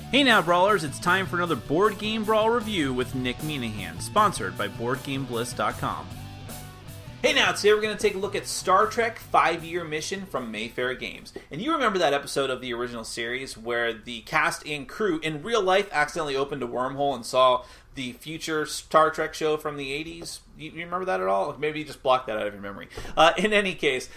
Hey now, Brawlers, it's time for another Board Game Brawl review with Nick Minahan, sponsored by BoardGameBliss.com. Hey now, today we're going to take a look at Star Trek 5-Year Mission from Mayfair Games. And you remember that episode of the original series where the cast and crew in real life accidentally opened a wormhole and saw the future Star Trek show from the 80s? You remember that at all? Maybe you just blocked that out of your memory. In any case,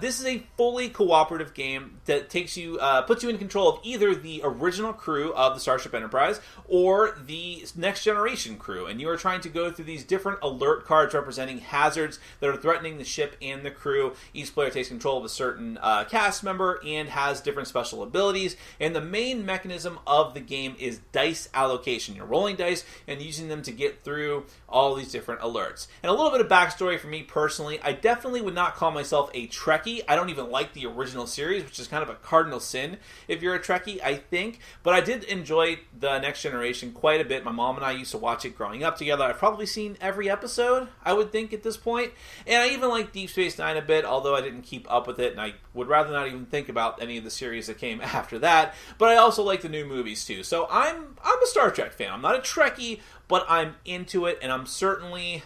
this is a fully cooperative game that takes you, puts you in control of either the original crew of the Starship Enterprise or the Next Generation crew. And you are trying to go through these different alert cards representing hazards that are threatening the ship and the crew. Each player takes control of a certain cast member and has different special abilities. And the main mechanism of the game is dice allocation. You're rolling dice and using them to get through all these different alerts. And a little bit of backstory for me personally, I definitely would not call myself a Trekkie. I don't even like the original series, which is kind of a cardinal sin if you're a Trekkie, I think. But I did enjoy the Next Generation quite a bit. My mom and I used to watch it growing up together. I've probably seen every episode, I would think, at this point. And I even like Deep Space Nine a bit, although I didn't keep up with it, and I would rather not even think about any of the series that came after that. But I also like the new movies, too. So I'm a Star Trek fan. I'm not a Trekkie, but I'm into it, and I was certainly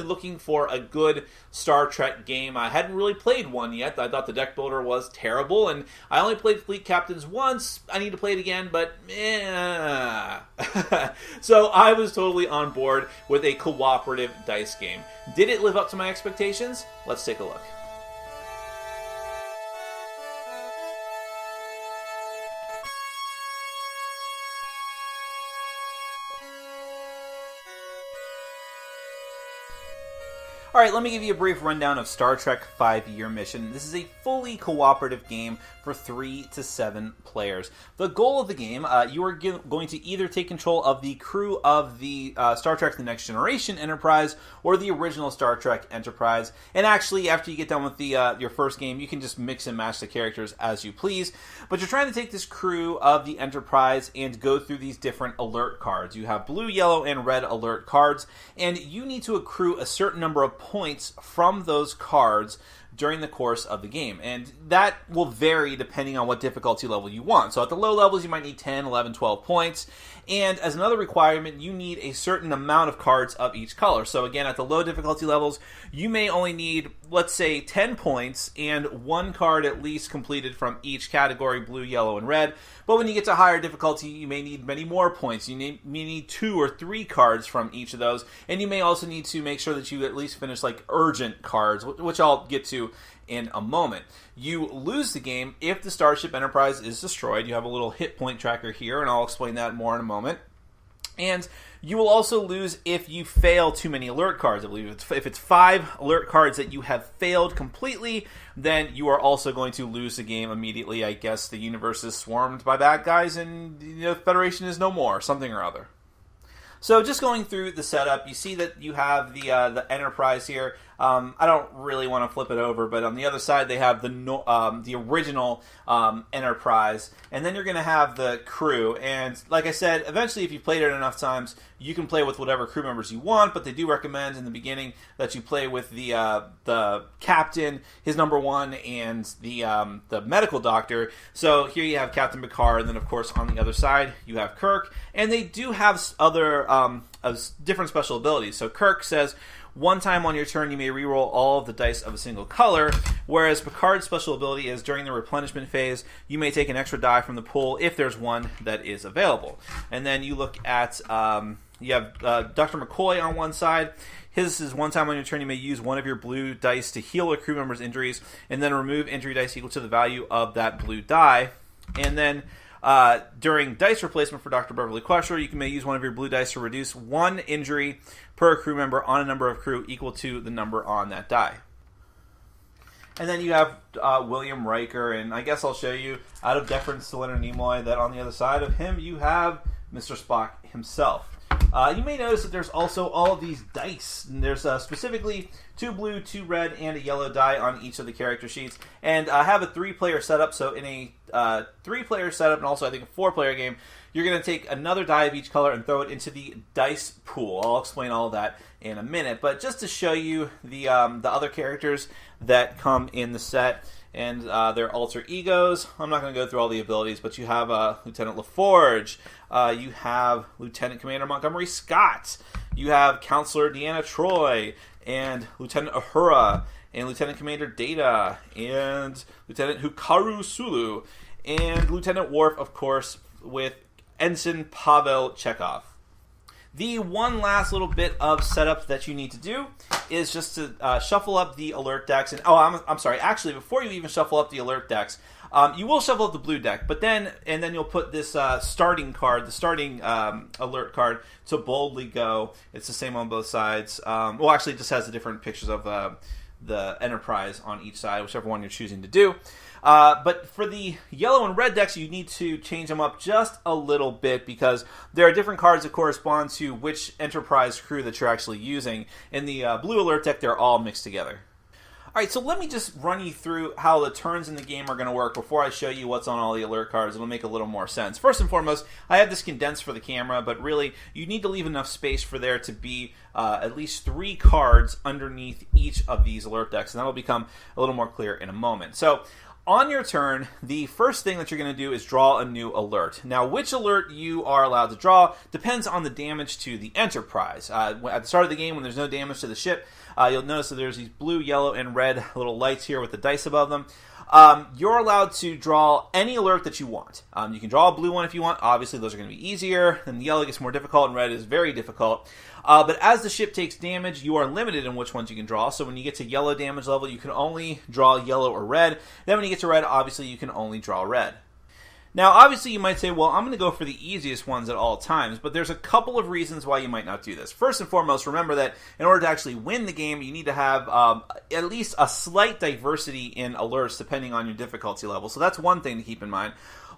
looking for a good Star Trek game. I hadn't really played one yet. I thought the deck builder was terrible, and I only played Fleet Captains once. I need to play it again, but So I was totally on board with a cooperative dice game. Did it live up to my expectations? Let's take a look. Alright, let me give you a brief rundown of Star Trek 5-Year Mission. This is a fully cooperative game for 3 to 7 players. The goal of the game, you are going to either take control of the crew of the Star Trek The Next Generation Enterprise or the original Star Trek Enterprise. And actually, after you get done with your first game, you can just mix and match the characters as you please. But you're trying to take this crew of the Enterprise and go through these different alert cards. You have blue, yellow, and red alert cards, and you need to accrue a certain number of points from those cards during the course of the game. And that will vary depending on what difficulty level you want. So at the low levels, you might need 10, 11, 12 points. And as another requirement, you need a certain amount of cards of each color. So again, at the low difficulty levels, you may only need, let's say, 10 points and 1 card at least completed from each category, blue, yellow, and red. But when you get to higher difficulty, you may need many more points. You may need 2 or 3 cards from each of those. And you may also need to make sure that you at least finish like urgent cards, which I'll get to in a moment. You lose the game if the Starship Enterprise is destroyed. You have a little hit point tracker here, and I'll explain that more in a moment. And you will also lose if you fail too many alert cards. I believe if it's 5 alert cards that you have failed completely, then you are also going to lose the game immediately. I guess the universe is swarmed by bad guys and the Federation is no more, something or other. So just going through the setup, you see that you have the Enterprise here. I don't really want to flip it over, but on the other side they have the original Enterprise, and then you're going to have the crew. And like I said, eventually if you've played it enough times, you can play with whatever crew members you want, but they do recommend in the beginning that you play with the captain, his number 1, and the medical doctor. So here you have Captain Picard, and then of course on the other side you have Kirk, and they do have other different special abilities. So Kirk says, 1 time on your turn, you may reroll all of the dice of a single color, whereas Picard's special ability is during the replenishment phase, you may take an extra die from the pool if there's one that is available. And then you look at, you have Dr. McCoy on one side. His is 1 time on your turn, you may use one of your blue dice to heal a crew member's injuries, and then remove injury dice equal to the value of that blue die. And then during dice replacement for Dr. Beverly Crusher, you may use one of your blue dice to reduce 1 injury per crew member on a number of crew equal to the number on that die. And then you have William Riker, and I guess I'll show you, out of deference to Leonard Nimoy, that on the other side of him you have Mr. Spock himself. You may notice that there's also all of these dice. And there's specifically 2 blue, 2 red, and a yellow die on each of the character sheets. And I have a 3-player setup, so in a 3-player setup, and also I think a 4-player game, you're going to take another die of each color and throw it into the dice pool. I'll explain all of that in a minute. But just to show you the other characters that come in the set, and their alter egos. I'm not going to go through all the abilities, but you have Lieutenant LaForge, you have Lieutenant Commander Montgomery Scott, you have Counselor Deanna Troy, and Lieutenant Uhura, and Lieutenant Commander Data, and Lieutenant Hukaru Sulu, and Lieutenant Worf, of course, with Ensign Pavel Chekhov. The one last little bit of setup that you need to do is just to shuffle up the alert decks. And I'm sorry. Actually, before you even shuffle up the alert decks, you will shuffle up the blue deck, but then you'll put this starting card, the starting alert card, to boldly go. It's the same on both sides. Well, actually, it just has the different pictures of the Enterprise on each side, whichever one you're choosing to do. But for the yellow and red decks, you need to change them up just a little bit because there are different cards that correspond to which Enterprise crew that you're actually using. In the blue alert deck, they're all mixed together. Alright, so let me just run you through how the turns in the game are going to work before I show you what's on all the alert cards. It'll make a little more sense. First and foremost, I have this condensed for the camera, but really, you need to leave enough space for there to be at least 3 cards underneath each of these alert decks, and that'll become a little more clear in a moment. So, on your turn, the first thing that you're going to do is draw a new alert. Now, which alert you are allowed to draw depends on the damage to the Enterprise. At the start of the game, when there's no damage to the ship, you'll notice that there's these blue, yellow, and red little lights here with the dice above them. You're allowed to draw any alert that you want. You can draw a blue one if you want. Obviously, those are going to be easier. Then the yellow gets more difficult, and red is very difficult. But as the ship takes damage, you are limited in which ones you can draw. So when you get to yellow damage level, you can only draw yellow or red. Then when you get to red, obviously, you can only draw red. Now, obviously, you might say, well, I'm going to go for the easiest ones at all times, but there's a couple of reasons why you might not do this. First and foremost, remember that in order to actually win the game, you need to have at least a slight diversity in alerts depending on your difficulty level. So that's one thing to keep in mind.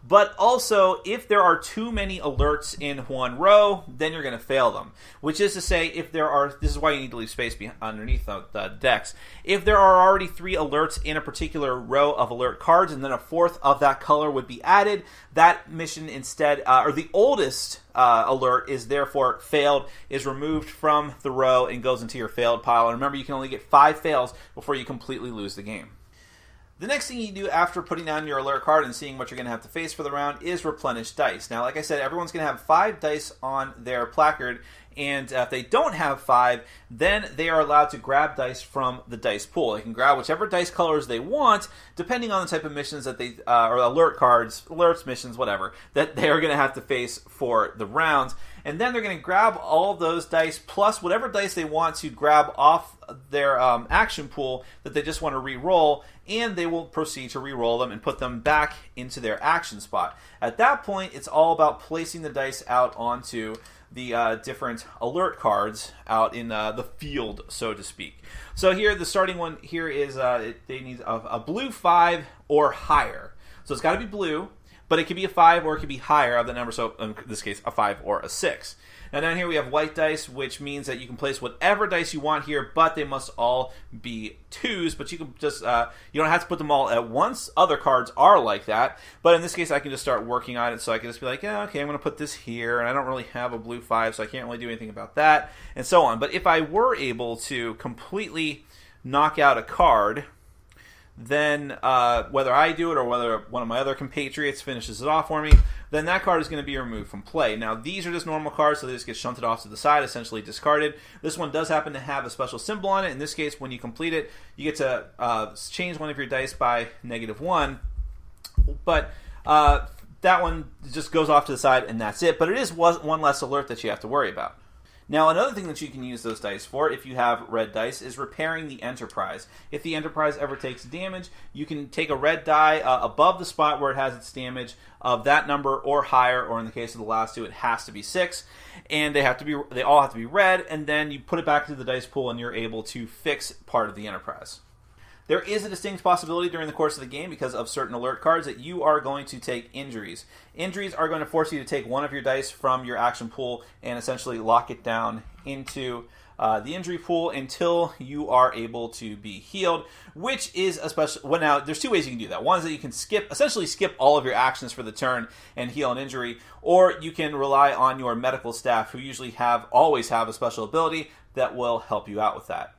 But also, if there are too many alerts in one row, then you're going to fail them. Which is to say, if there are, this is why you need to leave space underneath the decks. If there are already 3 alerts in a particular row of alert cards, and then a 4th of that color would be added, that mission instead, or the oldest alert is therefore failed, is removed from the row and goes into your failed pile. And remember, you can only get 5 fails before you completely lose the game. The next thing you do after putting down your alert card and seeing what you're going to have to face for the round is replenish dice. Now, like I said, everyone's going to have 5 dice on their placard, and if they don't have 5, then they are allowed to grab dice from the dice pool. They can grab whichever dice colors they want, depending on the type of missions that they, or alert cards, alerts, missions, whatever, that they are going to have to face for the round. And then they're going to grab all of those dice, plus whatever dice they want to grab off their action pool that they just want to re-roll, and they will proceed to re-roll them and put them back into their action spot. At that point, it's all about placing the dice out onto the different alert cards out in the field, so to speak. So here, the starting one here is they need a blue 5 or higher. So it's got to be blue, but it could be a 5 or it could be higher of the number, so in this case, a 5 or a 6. Now down here we have white dice, which means that you can place whatever dice you want here, but they must all be 2s, but you can just, you don't have to put them all at once. Other cards are like that, but in this case I can just start working on it, so I can just be like, yeah, okay, I'm going to put this here, and I don't really have a blue 5, so I can't really do anything about that, and so on. But if I were able to completely knock out a card, then whether I do it or whether one of my other compatriots finishes it off for me, then that card is going to be removed from play. Now, these are just normal cards, so they just get shunted off to the side, essentially discarded. This one does happen to have a special symbol on it. In this case, when you complete it, you get to change one of your dice by -1, but that one just goes off to the side, and that's it. But it is one less alert that you have to worry about. Now, another thing that you can use those dice for, if you have red dice, is repairing the Enterprise. If the Enterprise ever takes damage, you can take a red die above the spot where it has its damage of that number or higher, or in the case of the last 2, it has to be 6, and they all have to be red, and then you put it back into the dice pool and you're able to fix part of the Enterprise. There is a distinct possibility during the course of the game, because of certain alert cards, that you are going to take injuries. Injuries are going to force you to take one of your dice from your action pool and essentially lock it down into the injury pool until you are able to be healed, which is especially, well, now there's 2 ways you can do that. One is that you can essentially skip all of your actions for the turn and heal an injury, or you can rely on your medical staff, who usually always have a special ability that will help you out with that.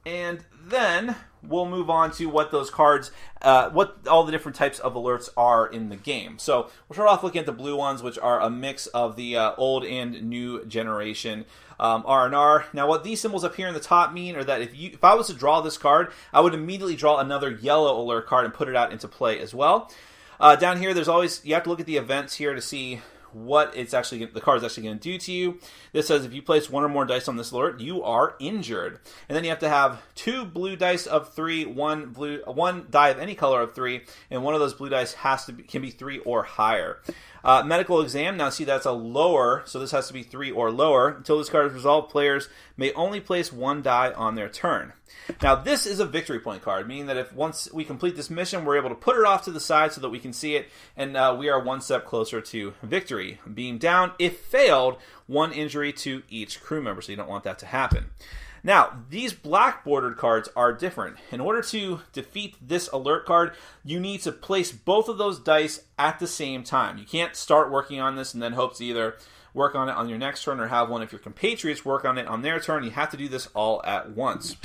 And then we'll move on to what those cards, what all the different types of alerts are in the game. So we'll start off looking at the blue ones, which are a mix of the old and new generation R&R. Now, what these symbols up here in the top mean are that if I was to draw this card, I would immediately draw another yellow alert card and put it out into play as well. Down here, you have to look at the events here to see what the card is actually going to do to you. This says if you place one or more dice on this alert, you are injured. And then you have to have 2 blue dice of 3, one die of any color of 3, and one of those blue dice can be 3 or higher. Medical exam, now see that's a lower, so this has to be 3 or lower. Until this card is resolved, players may only place 1 die on their turn. Now this is a victory point card, meaning that if once we complete this mission, we're able to put it off to the side so that we can see it, and we are one step closer to victory. Beam down, if failed, 1 injury to each crew member, so you don't want that to happen. Now, these black bordered cards are different. In order to defeat this alert card, you need to place both of those dice at the same time. You can't start working on this and then hope to either work on it on your next turn or have one of your compatriots work on it on their turn. You have to do this all at once.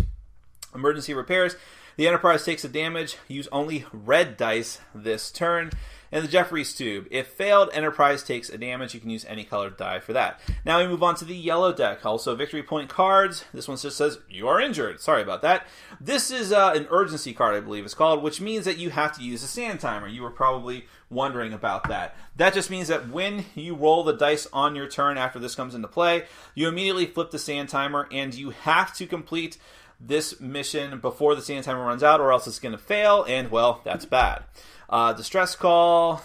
Emergency repairs. The Enterprise takes a damage. Use only red dice this turn. And the Jeffries tube. If failed, Enterprise takes a damage. You can use any colored die for that. Now we move on to the yellow deck. Also victory point cards. This one just says, you are injured. Sorry about that. This is an urgency card, I believe it's called, which means that you have to use a sand timer. You were probably wondering about that. That just means that when you roll the dice on your turn after this comes into play, you immediately flip the sand timer, and you have to complete this mission before the sand timer runs out, or else it's going to fail, and, well, that's bad. Distress call.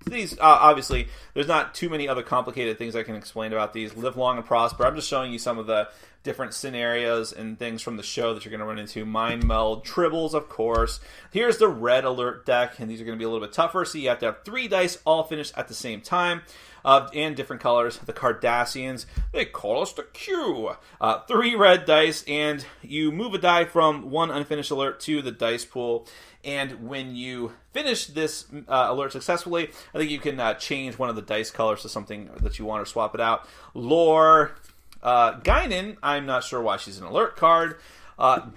These, obviously, there's not too many other complicated things I can explain about these. Live long and prosper. I'm just showing you some of the different scenarios and things from the show that you're going to run into. Mind meld, tribbles, of course. Here's the red alert deck, and these are going to be a little bit tougher, so you have to have 3 dice all finished at the same time. And different colors. The Cardassians, they call us the Q. 3 red dice, and you move a die from one unfinished alert to the dice pool. And when you finish this alert successfully, I think you can change one of the dice colors to something that you want or swap it out. Lore. Guinan, I'm not sure why she's an alert card.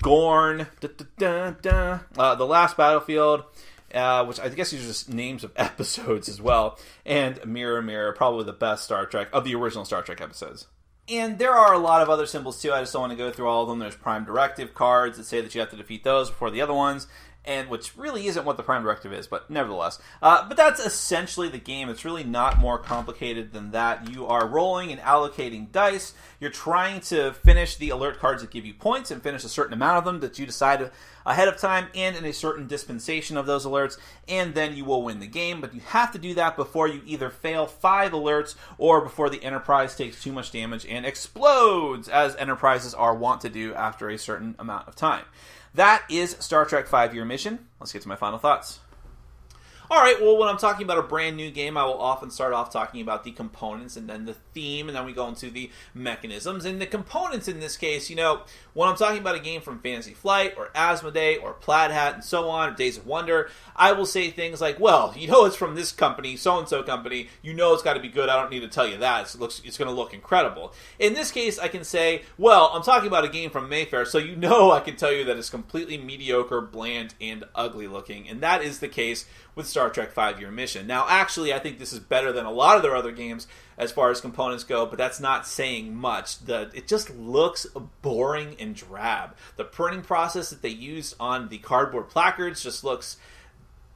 Gorn. The Last Battlefield. Which I guess these are just names of episodes as well. And Mirror Mirror, probably the best Star Trek of the original Star Trek episodes. And there are a lot of other symbols too. I just don't want to go through all of them. There's Prime Directive cards that say that you have to defeat those before the other ones, and which really isn't what the Prime Directive is, but nevertheless. But that's essentially the game. It's really not more complicated than that. You are rolling and allocating dice. You're trying to finish the alert cards that give you points and finish a certain amount of them that you decide ahead of time and in a certain dispensation of those alerts, and then you will win the game. But you have to do that before you either fail 5 alerts or before the Enterprise takes too much damage and explodes, as Enterprises are wont to do after a certain amount of time. That is Star Trek 5-Year Mission. Let's get to my final thoughts. Alright, well, when I'm talking about a brand new game, I will often start off talking about the components and then the theme, and then we go into the mechanisms. And the components in this case, when I'm talking about a game from Fantasy Flight, or Asmodee, or Plaid Hat, and so on, or Days of Wonder, I will say things like, well, it's from this company, so-and-so company, it's got to be good, I don't need to tell you that, it's going to look incredible. In this case, I can say, well, I'm talking about a game from Mayfair, so I can tell you that it's completely mediocre, bland, and ugly looking, and that is the case with Star Trek 5-Year Mission. Now, actually, I think this is better than a lot of their other games as far as components go, but that's not saying much. It just looks boring and drab. The printing process that they used on the cardboard placards just looks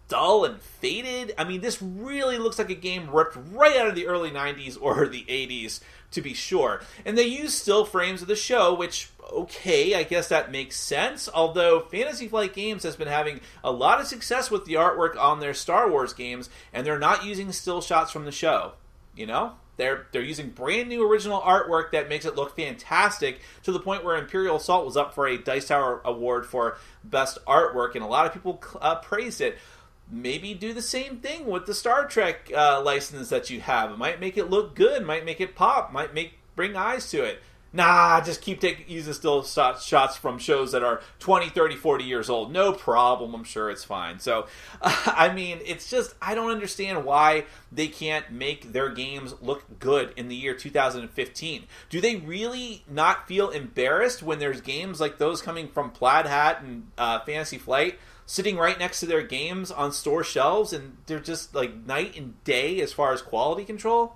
dull and faded. I mean, this really looks like a game ripped right out of the early 90s or the 80s, to be sure. And they use still frames of the show, which, okay, I guess that makes sense. Although Fantasy Flight Games has been having a lot of success with the artwork on their Star Wars games, and they're not using still shots from the show. They're using brand new original artwork that makes it look fantastic, to the point where Imperial Assault was up for a Dice Tower Award for Best Artwork, and a lot of people praised it. Maybe do the same thing with the Star Trek license that you have. It might make it look good, might make it pop, might bring eyes to it. Nah, just keep using still shots from shows that are 20, 30, 40 years old. No problem. I'm sure it's fine. So, I mean, it's just, I don't understand why they can't make their games look good in the year 2015. Do they really not feel embarrassed when there's games like those coming from Plaid Hat and Fantasy Flight sitting right next to their games on store shelves, and they're just like night and day as far as quality control?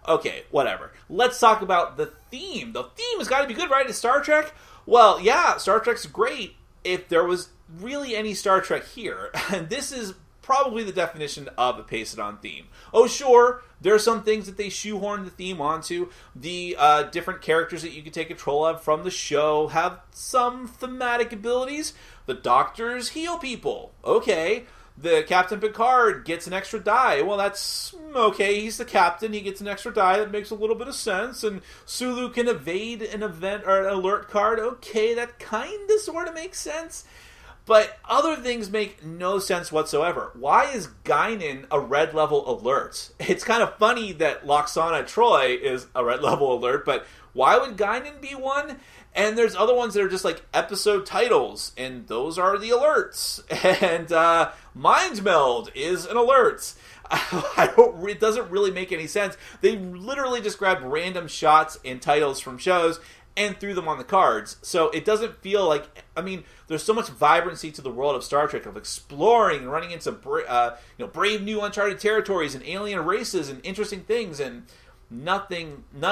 Okay, whatever. Let's talk about the theme. The theme has got to be good, right? It's Star Trek? Well, yeah, Star Trek's great if there was really any Star Trek here. And this is probably the definition of a pace-it-on theme. Oh, sure, there are some things that they shoehorn the theme onto. The different characters that you can take control of from the show have some thematic abilities. The doctors heal people. Okay. The Captain Picard gets an extra die. Well, that's okay. He's the captain. He gets an extra die. That makes a little bit of sense. And Sulu can evade an event or an alert card. Okay, that kind of sort of makes sense. But other things make no sense whatsoever. Why is Guinan a red level alert? It's kind of funny that Loxana Troy is a red level alert, but why would Guinan be one? And there's other ones that are just like episode titles, and those are the alerts. And Mind Meld is an alert. It doesn't really make any sense. They literally just grabbed random shots and titles from shows and threw them on the cards. So it doesn't feel like, I mean, there's so much vibrancy to the world of Star Trek, of exploring and running into brave new uncharted territories and alien races and interesting things, and none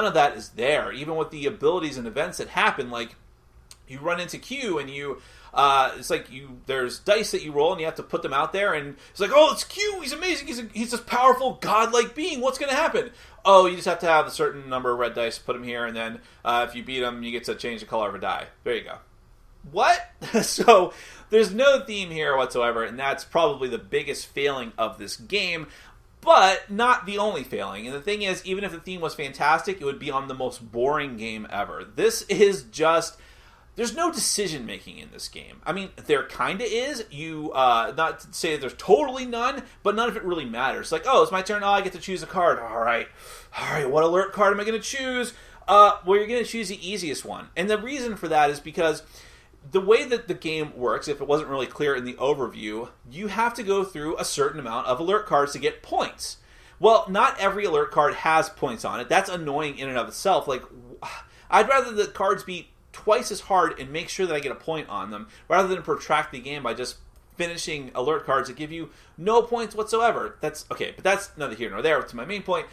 of that is there. Even with the abilities and events that happen, like you run into Q and it's like there's dice that you roll and you have to put them out there, and it's like, oh, it's Q, he's amazing, he's this powerful godlike being, what's going to happen? Oh, you just have to have a certain number of red dice, put them here, and then if you beat him, you get to change the color of a die. There you go. What? So there's no theme here whatsoever, and that's probably the biggest failing of this game. But not the only failing. And the thing is, even if the theme was fantastic, it would be on the most boring game ever. This is just... There's no decision-making in this game. I mean, there kind of is. Not to say that there's totally none, but none of it really matters. Like, oh, it's my turn. Oh, I get to choose a card. All right, what alert card am I going to choose? Well, you're going to choose the easiest one. And the reason for that is because the way that the game works, if it wasn't really clear in the overview, you have to go through a certain amount of alert cards to get points. Well, not every alert card has points on it. That's annoying in and of itself. Like, I'd rather the cards be twice as hard and make sure that I get a point on them, rather than protract the game by just finishing alert cards that give you no points whatsoever. That's okay, but that's neither here nor there to my main point.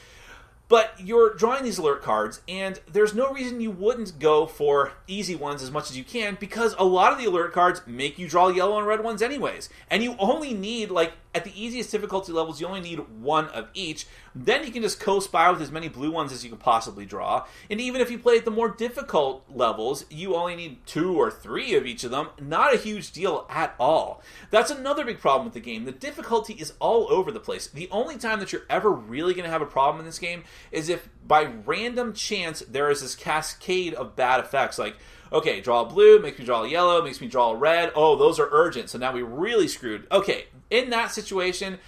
But you're drawing these alert cards, and there's no reason you wouldn't go for easy ones as much as you can, because a lot of the alert cards make you draw yellow and red ones anyways. And you only need, like, at the easiest difficulty levels, you only need one of each. Then you can just coast by with as many blue ones as you can possibly draw. And even if you play at the more difficult levels, you only need 2 or 3 of each of them. Not a huge deal at all. That's another big problem with the game. The difficulty is all over the place. The only time that you're ever really going to have a problem in this game is if by random chance there is this cascade of bad effects. Like, okay, draw a blue, makes me draw a yellow, makes me draw a red. Oh, those are urgent, so now we really screwed. Okay, in that situation,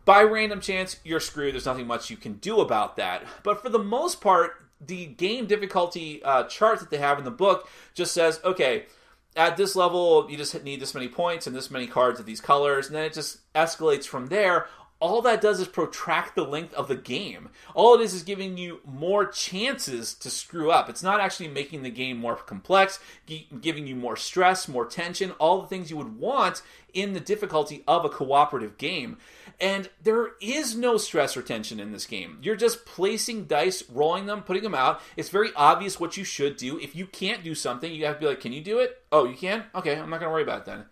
by random chance, you're screwed. There's nothing much you can do about that. But for the most part, the game difficulty chart that they have in the book just says, okay, at this level, you just need this many points and this many cards of these colors, and then it just escalates from there. All that does is protract the length of the game. All it is giving you more chances to screw up. It's not actually making the game more complex, giving you more stress, more tension, all the things you would want in the difficulty of a cooperative game. And there is no stress or tension in this game. You're just placing dice, rolling them, putting them out. It's very obvious what you should do. If you can't do something, you have to be like, can you do it? Oh, you can? Okay, I'm not going to worry about it then.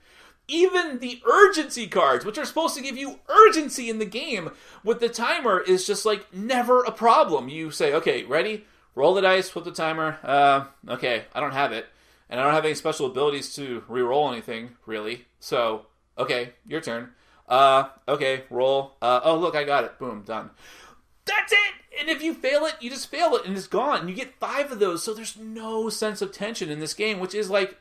Even the urgency cards, which are supposed to give you urgency in the game, with the timer is just like never a problem. You say, okay, ready? Roll the dice, flip the timer. Okay, I don't have it. And I don't have any special abilities to re-roll anything, really. So, okay, your turn. Okay, roll. Oh, look, I got it. Boom, done. That's it! And if you fail it, you just fail it, and it's gone. And you get 5 of those, so there's no sense of tension in this game, which is like,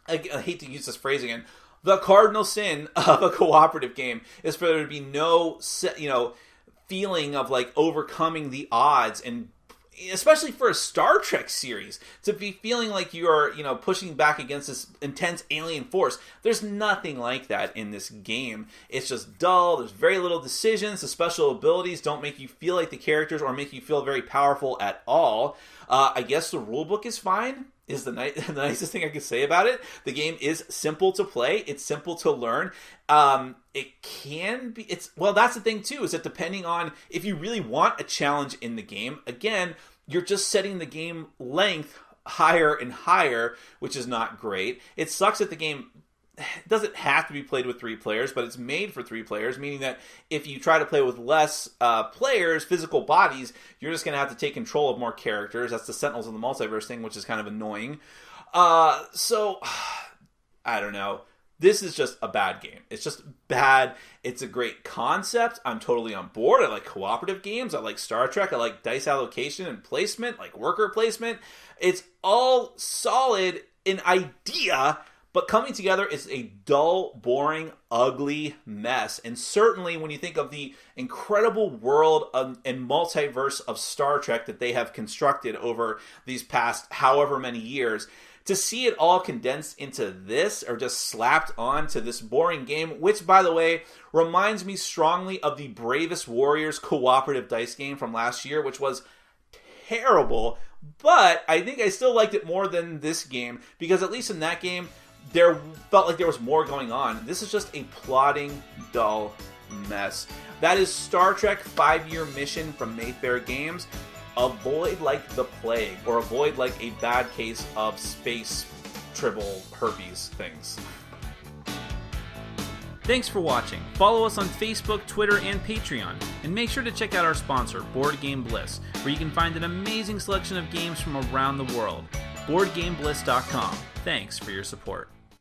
I hate to use this phrase again, the cardinal sin of a cooperative game is for there to be no, feeling of like overcoming the odds and especially for a Star Trek series, to be feeling like you're, pushing back against this intense alien force. There's nothing like that in this game. It's just dull. There's very little decisions. The special abilities don't make you feel like the characters or make you feel very powerful at all. I guess the rulebook is fine, is the nicest thing I could say about it. The game is simple to play. It's simple to learn. It can be, that's the thing too, is that depending on if you really want a challenge in the game, again, you're just setting the game length higher and higher, which is not great. It sucks that the game doesn't have to be played with 3 players, but it's made for 3 players, meaning that if you try to play with less players, physical bodies, you're just going to have to take control of more characters. That's the Sentinels of the Multiverse thing, which is kind of annoying. So, I don't know. This is just a bad game. It's just bad. It's a great concept. I'm totally on board. I like cooperative games. I like Star Trek. I like dice allocation and placement, like worker placement. It's all solid in idea, but coming together is a dull, boring, ugly mess. And certainly when you think of the incredible world and multiverse of Star Trek that they have constructed over these past however many years, to see it all condensed into this, or just slapped onto this boring game, which, by the way, reminds me strongly of the Bravest Warriors cooperative dice game from last year, which was terrible, but I think I still liked it more than this game, because at least in that game, there felt like there was more going on. This is just a plodding, dull mess. That is Star Trek 5-Year Mission from Mayfair Games. Avoid like the plague, or avoid like a bad case of space tribble herpes things. Thanks for watching. Follow us on Facebook, Twitter, and Patreon. And make sure to check out our sponsor, Board Game Bliss, where you can find an amazing selection of games from around the world. BoardGameBliss.com. Thanks for your support.